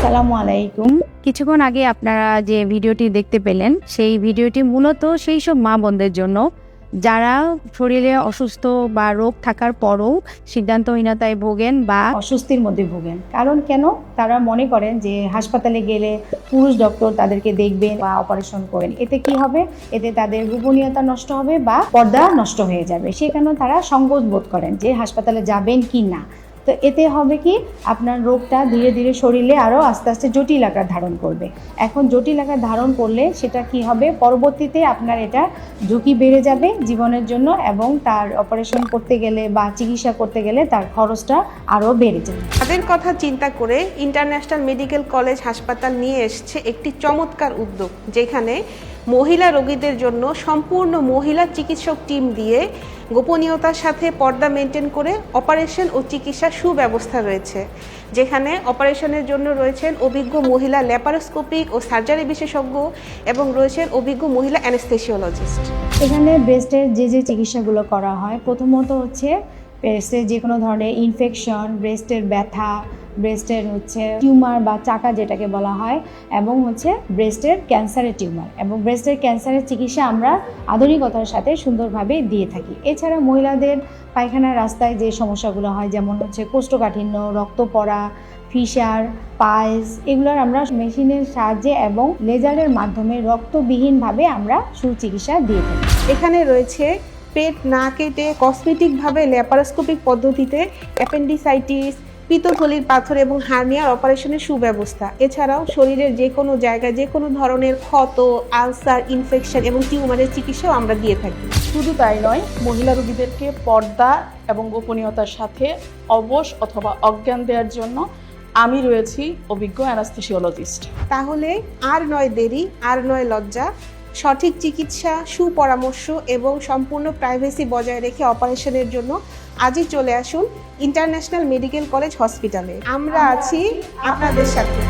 আসসালামু আলাইকুম। কিছুক্ষণ আগে আপনারা যে ভিডিওটি দেখতে পেলেন, সেই ভিডিওটি মূলত সেই সব মা বোনদের জন্য যারা শরীরে অসুস্থ বা রোগ থাকার পরও সিদ্ধান্তহীনতায় ভোগেন বা অস্বস্তির মধ্যে ভোগেন। কারণ কেন? তারা মনে করেন যে হাসপাতালে গেলে পুরুষ ডক্টর তাদেরকে দেখবেন বা অপারেশন করেন, এতে কি হবে? এতে তাদের গোপনীয়তা নষ্ট হবে বা পর্দা নষ্ট হয়ে যাবে। সেখানে তারা সংকোচ বোধ করেন যে হাসপাতালে যাবেন কি না। তো এতে হবে কি, আপনার রোগটা ধীরে ধীরে শরীরে আরও আস্তে আস্তে জটিল আকার ধারণ করবে। এখন জটিল আকার ধারণ করলে সেটা কি হবে, পরবর্তীতে আপনার এটা ঝুঁকি বেড়ে যাবে জীবনের জন্য, এবং তার অপারেশন করতে গেলে বা চিকিৎসা করতে গেলে তার খরচটা আরও বেড়ে যাবে। তাদের কথা চিন্তা করে ইন্টারন্যাশনাল মেডিকেল কলেজ হাসপাতাল নিয়ে এসেছে একটি চমৎকার উদ্যোগ, যেখানে মহিলা রোগীদের জন্য সম্পূর্ণ মহিলা চিকিৎসক টিম দিয়ে গোপনীয়তার সাথে পর্দা মেনটেন করে অপারেশন ও চিকিৎসার সুব্যবস্থা রয়েছে। যেখানে অপারেশনের জন্য রয়েছেন অভিজ্ঞ মহিলা ল্যাপারোস্কোপিক ও সার্জারি বিশেষজ্ঞ এবং রয়েছেন অভিজ্ঞ মহিলা অ্যানেস্থেসিওলজিস্ট। এখানে ব্রেস্টের যে চিকিৎসাগুলো করা হয়, প্রথমত হচ্ছে ব্রেস্টের যে কোনো ধরনের ইনফেকশন, ব্রেস্টের ব্যথা, ব্রেস্টের টিউমার বা চাকা যেটাকে বলা হয়, এবং ব্রেস্টের ক্যান্সারের টিউমার এবং ব্রেস্টের ক্যান্সারের চিকিৎসা আমরা আধুনিকতার সাথে সুন্দরভাবে দিয়ে থাকি। এছাড়া মহিলাদের পায়খানার রাস্তায় যে সমস্যাগুলো হয়, যেমন কোষ্ঠকাঠিন্য, রক্ত পড়া, ফিশার, পাইলস, এগুলোর আমরা মেশিনের সাহায্যে এবং লেজারের মাধ্যমে রক্তবিহীনভাবে আমরা সুচিকিৎসা দিয়ে থাকি। এখানে রয়েছে পেট না কেটে কসমেটিকভাবে ল্যাপারোস্কোপিক পদ্ধতিতে অ্যাপেন্ডিসাইটিস, পিত্তথলির পাথর এবং হার্নিয়ার অপারেশনের সুব্যবস্থা। এছাড়াও শরীরের যে কোনো জায়গায় যে কোনো ধরনের ক্ষত, আলসার, ইনফেকশন এবং টিউমারের চিকিৎসাও আমরা দিয়ে থাকি। শুধু তাই নয়, মহিলা রোগীদেরকে পর্দা এবং গোপনীয়তার সাথে অবশ অথবা অজ্ঞান দেওয়ার জন্য আমি রয়েছি অভিজ্ঞ অ্যানাস্থেসিওলজিস্ট। তাহলে আর নয় দেরি, আর নয় লজ্জা। সঠিক চিকিৎসা, সুপরামর্শ এবং সম্পূর্ণ প্রাইভেসি বজায় রেখে অপারেশনের জন্য আজই চলে আসুন ইন্টারন্যাশনাল মেডিকেল কলেজ হসপিটালে। আমরা আছি আপনাদের সাথে।